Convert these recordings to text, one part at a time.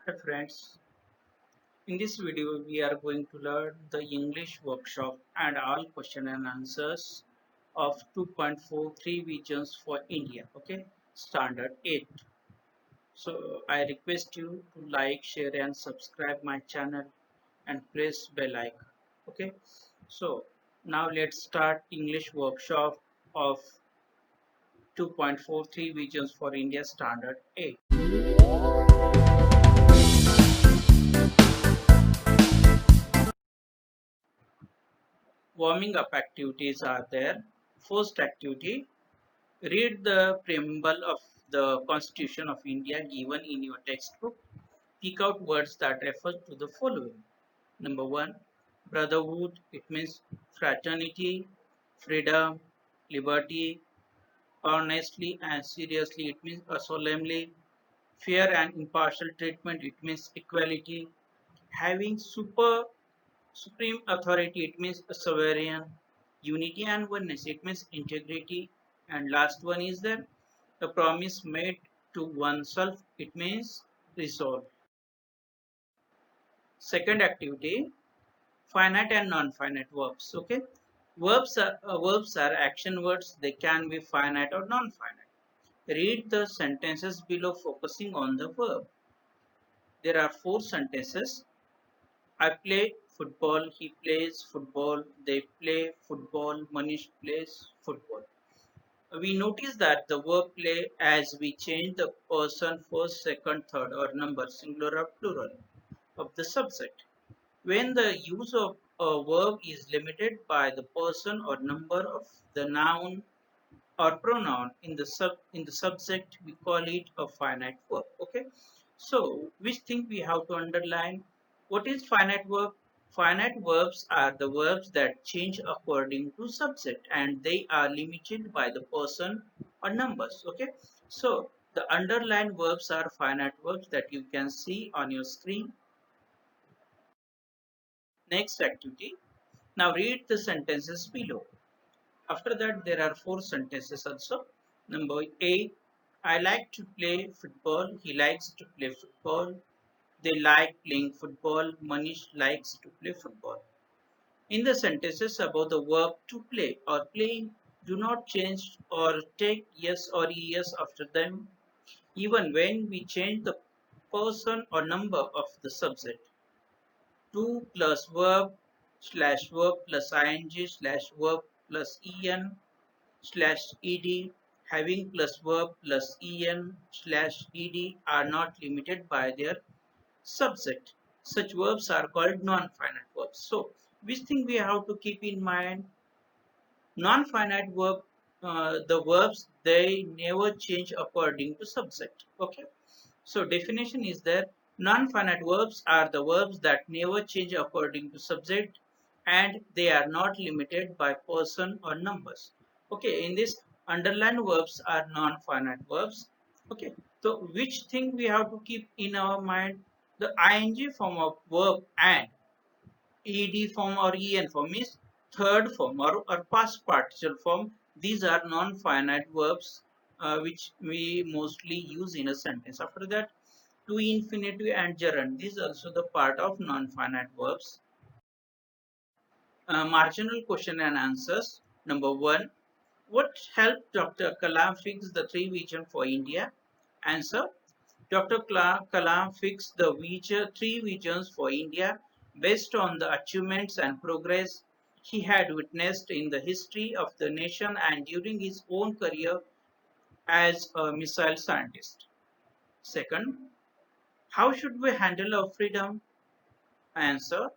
Hi friends, in this video we are going to learn the English workshop and all question and answers of 2.43 visions for India, okay, standard 8. So I request you to like, share and subscribe my channel and press bell icon, okay. So now let's start English workshop of 2.43 visions for India standard 8. Warming up activities are there. First activity, read the preamble of the Constitution of India given in your textbook. Pick out words that refer to the following. Number one, brotherhood, it means fraternity, freedom, liberty, honestly and seriously, it means solemnly, fair and impartial treatment, it means equality, having supreme authority, it means sovereign, unity and oneness, it means integrity, and last one is there the promise made to oneself, it means resolve. Second activity, finite and non-finite verbs. Okay, verbs are action words. They can be finite or non-finite. Read the sentences below focusing on the verb. There are four sentences. I play football, he plays football, they play football, Manish plays football. We notice that the verb play as we change the person first, second, third or number singular or plural of the subject. When the use of a verb is limited by the person or number of the noun or pronoun in the subject, we call it a finite verb. Okay, so which thing we have to underline? What is finite verb? Finite verbs are the verbs that change according to subject and they are limited by the person or numbers. Okay, so the underlined verbs are finite verbs that you can see on your screen. Next activity, now read the sentences below. After that, there are four sentences also. Number A, I like to play football. He likes to play football. They like playing football. Manish likes to play football. In the sentences about the verb to play or playing, do not change or take yes or es after them, even when we change the person or number of the subject. To plus verb slash verb plus ing slash verb plus en slash ed, having plus verb plus en slash ed are not limited by their subject. Such verbs are called non-finite verbs. So which thing we have to keep in mind? Non-finite verb, the verbs, they never change according to subject. Okay, so definition is there. Non-finite verbs are the verbs that never change according to subject and they are not limited by person or numbers. Okay, in this, underlined verbs are non-finite verbs. Okay, so which thing we have to keep in our mind? The ing form of verb and ed form or en form is third form or past participle form. These are non-finite verbs which we mostly use in a sentence. After that, to infinitive and gerund. This is also the part of non-finite verbs. Marginal question and answers. Number one, what helped Dr. Kalam fix the three vision for India? Answer, Dr. Kalam fixed the three visions for India based on the achievements and progress he had witnessed in the history of the nation and during his own career as a missile scientist. Second, how should we handle our freedom? Answer,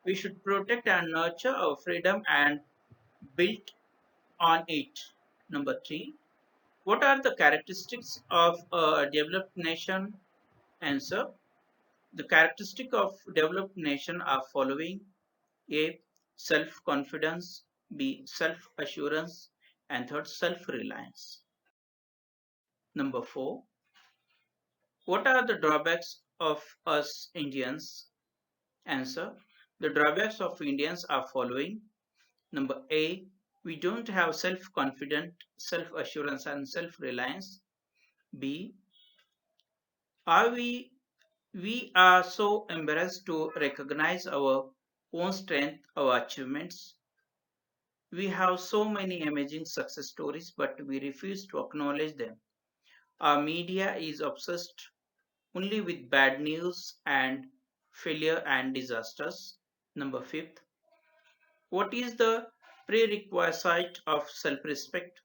we should protect and nurture our freedom and build on it. Number three, what are the characteristics of a developed nation? Answer, the characteristics of developed nation are following: A, self-confidence; B, self-assurance; and third, self-reliance. Number four, what are the drawbacks of us Indians? Answer, the drawbacks of Indians are following. Number A, we don't have self-confidence, self-assurance and self-reliance. B, are we We are so embarrassed to recognize our own strength, our achievements. We have so many amazing success stories, but we refuse to acknowledge them. Our media is obsessed only with bad news and failure and disasters. Number fifth, what is the prerequisite of self respect?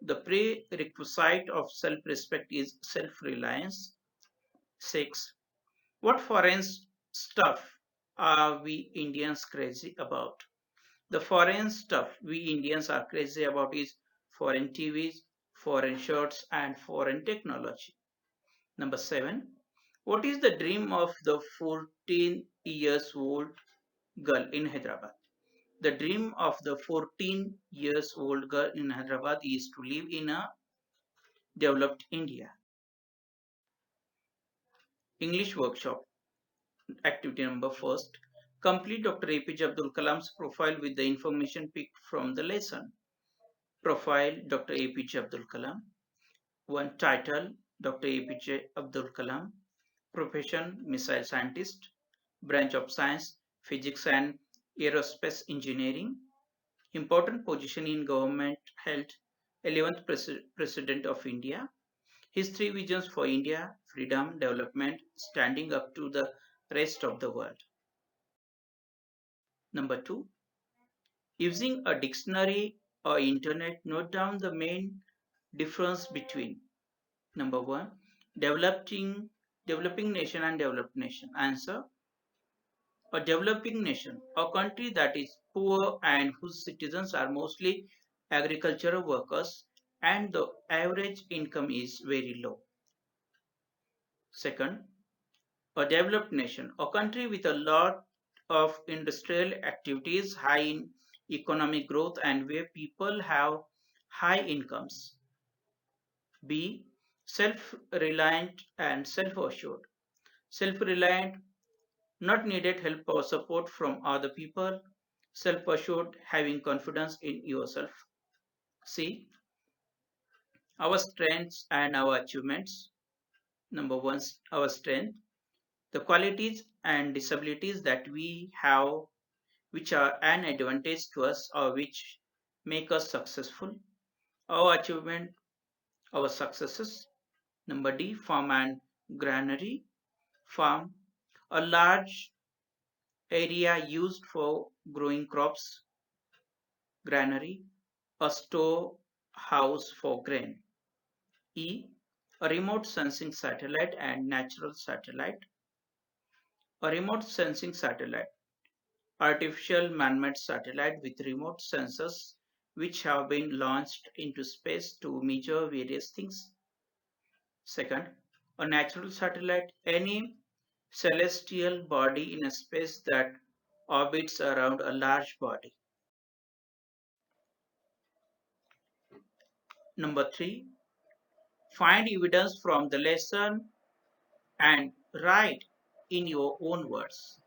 The prerequisite of self respect is self reliance. Six, what foreign stuff are we Indians crazy about? The foreign stuff we Indians are crazy about is foreign TVs, foreign shirts, and foreign technology. Number seven, what is the dream of the 14 years old girl in Hyderabad? The dream of the 14 years old girl in Hyderabad is to live in a developed India. English workshop activity number first. Complete Dr. APJ Abdul Kalam's profile with the information picked from the lesson. Profile Dr. APJ Abdul Kalam. One title Dr. APJ Abdul Kalam. Profession Missile Scientist. Branch of Science Physics and Aerospace Engineering. Important position in government held 11th President of India. His three visions for India: freedom, development, standing up to the rest of the world. Number two, using a dictionary or internet, note down the main difference between number one, developing nation and developed nation. Answer: a developing nation, a country that is poor and whose citizens are mostly agricultural workers and the average income is very low. Second, a developed nation, a country with a lot of industrial activities, high in economic growth, and where people have high incomes. B. Self reliant and self assured. Self reliant, not needed help or support from other people. Self assured, having confidence in yourself. C. Our strengths and our achievements. Number one, our strength, the qualities and disabilities that we have which are an advantage to us or which make us successful. Our achievement, our successes. Number D, farm and granary. Farm, a large area used for growing crops. Granary, a storehouse for grain. E, a remote sensing satellite and natural satellite. A remote sensing satellite, artificial man-made satellite with remote sensors which have been launched into space to measure various things. Second, a natural satellite, any celestial body in a space that orbits around a large body. Number three, find evidence from the lesson and write in your own words.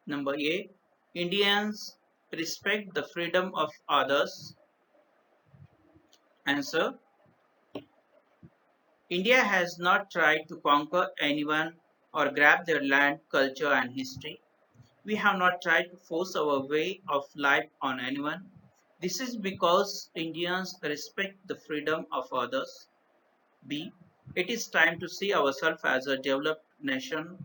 Number A, Indians respect the freedom of others. Answer: India has not tried to conquer anyone or grab their land, culture, and history. We have not tried to force our way of life on anyone. This is because Indians respect the freedom of others. B. It is time to see ourselves as a developed nation.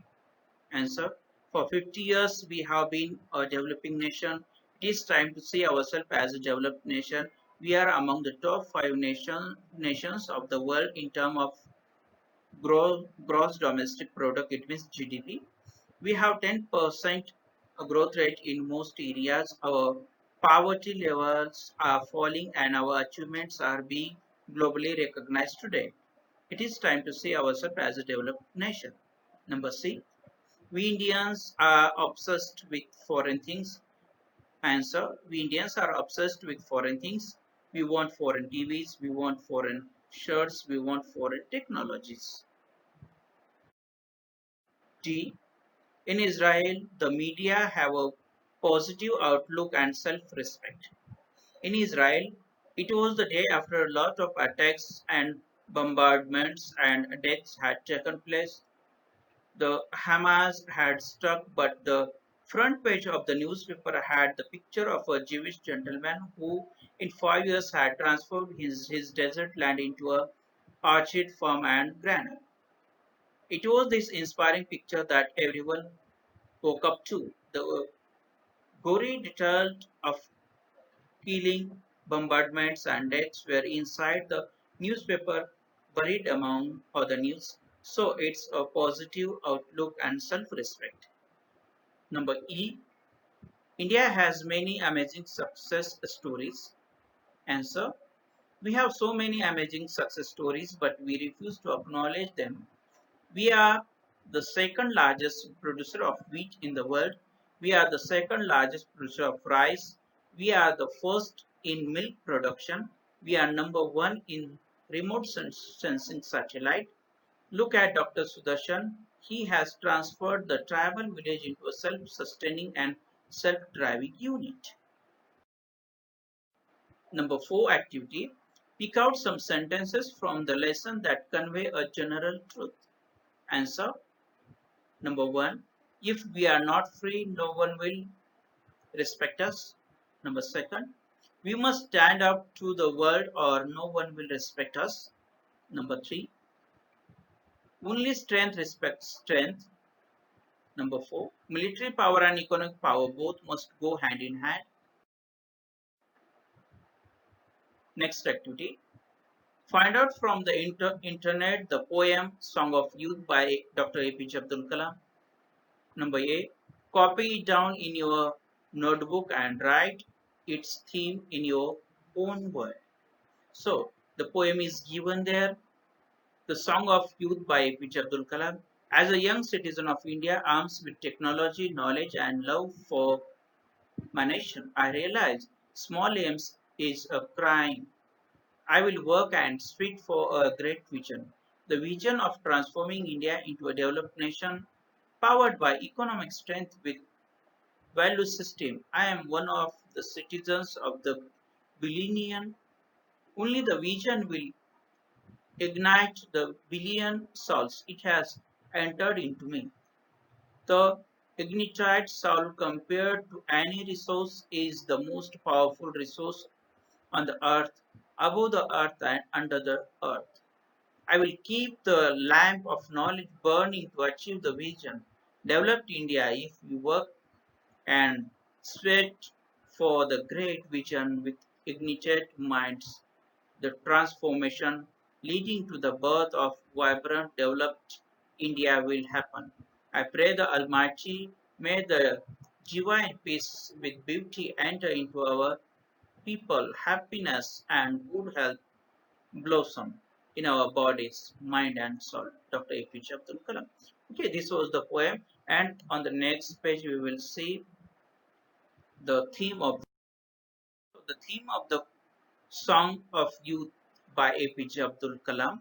Answer: for 50 years we have been a developing nation. It is time to see ourselves as a developed nation. We are among the top five nations of the world in terms of gross domestic product, it means GDP. We have 10% growth rate in most areas. Our poverty levels are falling and our achievements are being globally recognized today. It is time to see ourselves as a developed nation. Number C, we Indians are obsessed with foreign things. Answer: we Indians are obsessed with foreign things. We want foreign TVs, we want foreign shirts, we want foreign technologies. D. In Israel, the media have a positive outlook and self-respect. In Israel, it was the day after a lot of attacks and bombardments and deaths had taken place. The Hamas had struck, but the front page of the newspaper had the picture of a Jewish gentleman who, in 5 years, had transformed his desert land into a orchid farm and granary. It was this inspiring picture that everyone woke up to. The gory details of killing, bombardments, and deaths were inside the newspaper, buried among other news. So it's a positive outlook and self-respect. Number E. India has many amazing success stories. Answer. We have so many amazing success stories, but we refuse to acknowledge them. We are the second largest producer of wheat in the world. We are the second largest producer of rice. We are the first in milk production. We are number one in remote sensing satellite. Look at Dr. Sudarshan. He has transferred the tribal village into a self-sustaining and self-driving unit. Number 4 activity. Pick out some sentences from the lesson that convey a general truth. Answer. Number 1. If we are not free, no one will respect us. Number 2. We must stand up to the world or no one will respect us. Number 3. Only strength respects strength. Number 4. Military power and economic power both must go hand in hand. Next activity. Find out from the internet the poem Song of Youth by Dr. APJ Abdul Kalam. Number A. Copy it down in your notebook and write its theme in your own word. So, the poem is given there. The Song of Youth by APJ Abdul Kalam. As a young citizen of India, armed with technology, knowledge, and love for my nation, I realize small aims is a crime. I will work and speak for a great vision. The vision of transforming India into a developed nation powered by economic strength with value system. I am one of the citizens of the billion. Only the vision will ignite the billion souls it has entered into me. The ignited soul compared to any resource is the most powerful resource on the earth, above the earth and under the earth. I will keep the lamp of knowledge burning to achieve the vision. Developed India if we work and sweat for the great vision with ignited minds, the transformation leading to the birth of vibrant, developed India will happen. I pray the Almighty may the divine peace with beauty enter into our people, happiness and good health blossom in our bodies, mind and soul. Dr. APJ Abdul Kalam. Okay, this was the poem, and on the next page we will see the theme of the Song of Youth by APJ Abdul Kalam.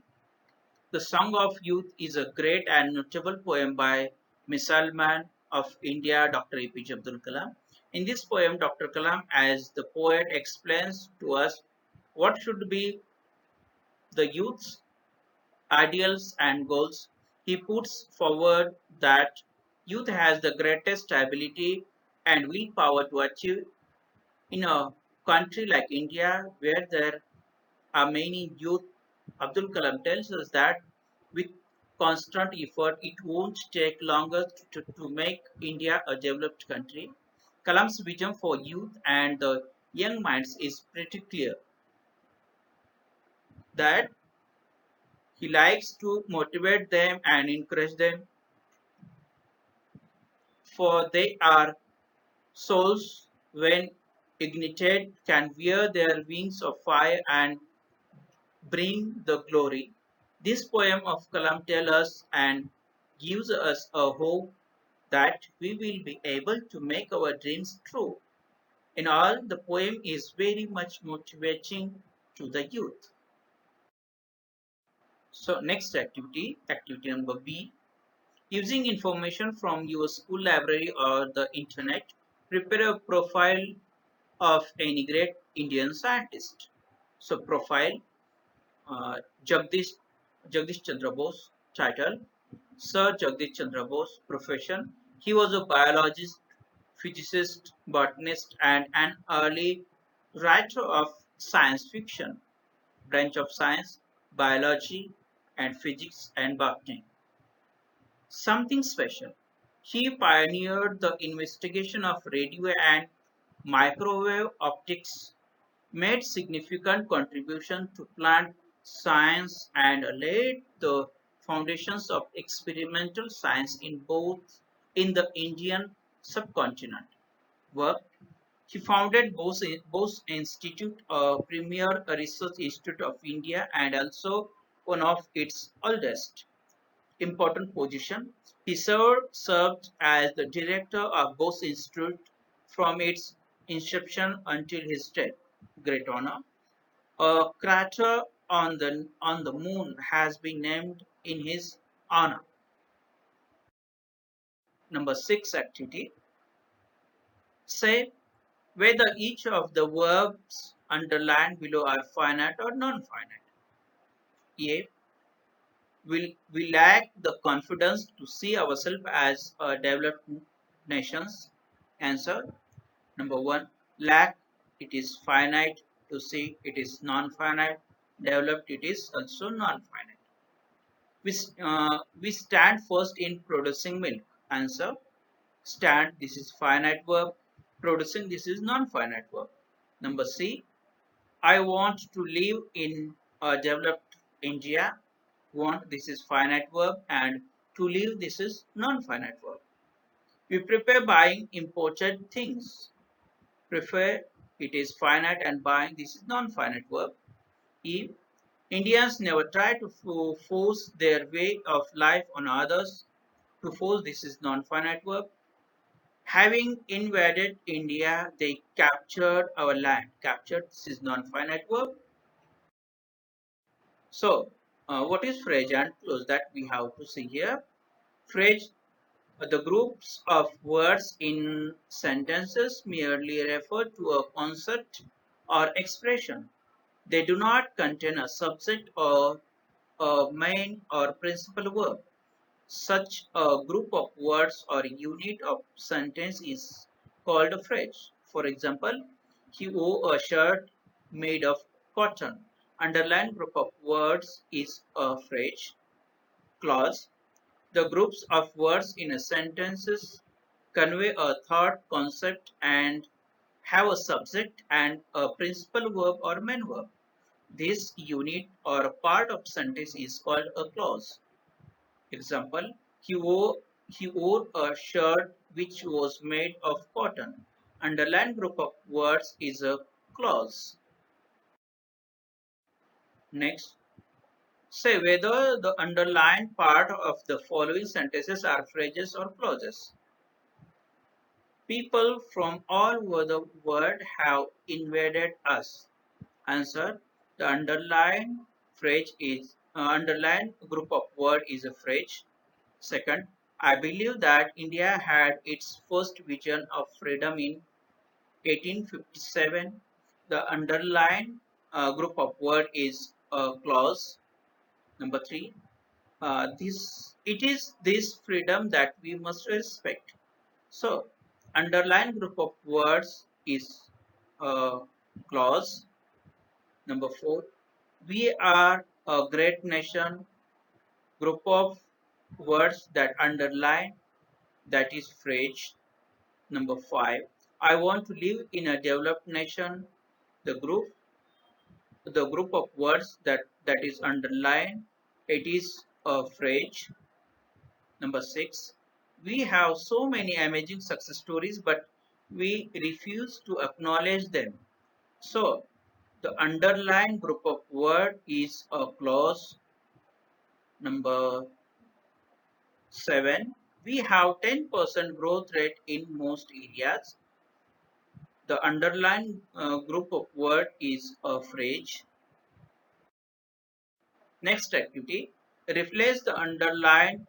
The Song of Youth is a great and notable poem by Missile Man of India, Dr. APJ Abdul Kalam. In this poem, Dr. Kalam, as the poet, explains to us what should be the youth's ideals and goals. He puts forward that youth has the greatest ability and willpower to achieve in a country like India where there are many youth. Abdul Kalam tells us that with constant effort, it won't take longer to make India a developed country. Kalam's vision for youth and the young minds is pretty clear that he likes to motivate them and encourage them, for they are souls when ignited can wear their wings of fire and bring the glory. This poem of Kalam tells us and gives us a hope that we will be able to make our dreams true. In all, the poem is very much motivating to the youth. So next activity, activity number B, using information from your school library or the internet, prepare a profile of any great Indian scientist. So profile, uh, Jagdish Jagdish Chandra Bose. Title: Sir Jagdish Chandra Bose, profession. He was a biologist, physicist, botanist, and an early writer of science fiction, branch of science, biology, and physics and botany. Something special. He pioneered the investigation of radio and microwave optics, made significant contribution to plant science, and laid the foundations of experimental science in the Indian subcontinent. Work. He founded Bose Institute, a premier research institute of India and also one of its oldest important position. He served as the director of Bose Institute from its inception until his death. Great honor. A crater on the moon has been named in his honor. Number 6 activity. Say whether each of the verbs underlined below are finite or non-finite. A. We lack the confidence to see ourselves as a developed nations. Answer. Number 1. Lack, it is finite. To see, it is non-finite. Developed, it is also non-finite. We stand first in producing milk. Answer. Stand, this is finite verb. Producing, this is non-finite verb. Number C. I want to live in a developed India. Want, this is finite verb, and to live, this is non-finite verb. We prepare buying imported things. Prefer, it is finite, and buying, this is non-finite verb. E. Indians never try to force their way of life on others. To force, this is non-finite verb. Having invaded India, they captured our land. Captured, this is non-finite verb. So, what is phrase and clause that we have to see here? Phrase, the groups of words in sentences merely refer to a concept or expression. They do not contain a subject or a main or principal verb. Such a group of words or unit of sentence is called a phrase. For example, he wore a shirt made of cotton. Underlined group of words is a phrase. Clause. The groups of words in a sentences convey a thought, concept, and have a subject and a principal verb or main verb. This unit or a part of sentence is called a clause. Example, he wore a shirt which was made of cotton. Underlined group of words is a clause. Next, say whether the underlined part of the following sentences are phrases or clauses. People from all over the world have invaded us. Answer, the underlined group of word is a phrase. Second, I believe that India had its first vision of freedom in 1857. The underlined group of word is a clause. Number 3, it is this freedom that we must respect. So, underlined group of words is a clause. Number 4, we are a great nation. Group of words that underline, that is phrase. Number 5, I want to live in a developed nation. The group of words that is underlined, it is a phrase. Number 6, we have so many amazing success stories, but we refuse to acknowledge them. So the underlined group of word is a clause. Number 7, we have 10% growth rate in most areas. The underlined group of word is a phrase. Next activity, replace the underlined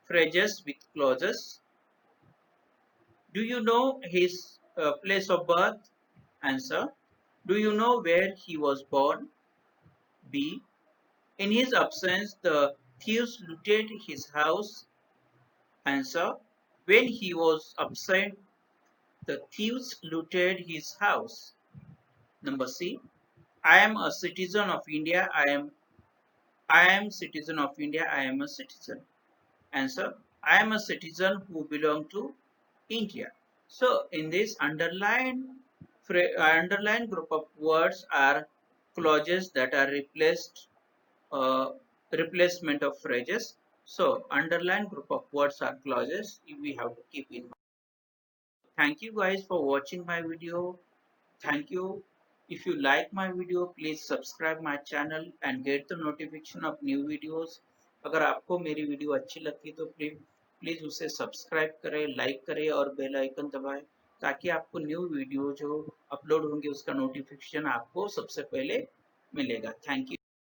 phrases with clauses. Do you know his place of birth? Answer. Do you know where he was born? B. In his absence, the thieves looted his house. Answer. When he was absent, the thieves looted his house. Number C. I am a citizen of India. I am citizen of India. I am a citizen. Answer. I am a citizen who belong to India. So in this underlined group of words are clauses that are replacement of phrases. So underlined group of words are clauses we have to keep in mind. Thank you guys for watching my video. Thank you. If you like my video, please subscribe my channel and get the notification of new videos. अगर आपको मेरी video अच्छी लगती है तो please please उसे subscribe करें, like करें और बेल आइकन दबाएं ताकि आपको न्यू वीडियो जो अपलोड होंगे उसका नोटिफिकेशन आपको सबसे पहले मिलेगा। Thank you.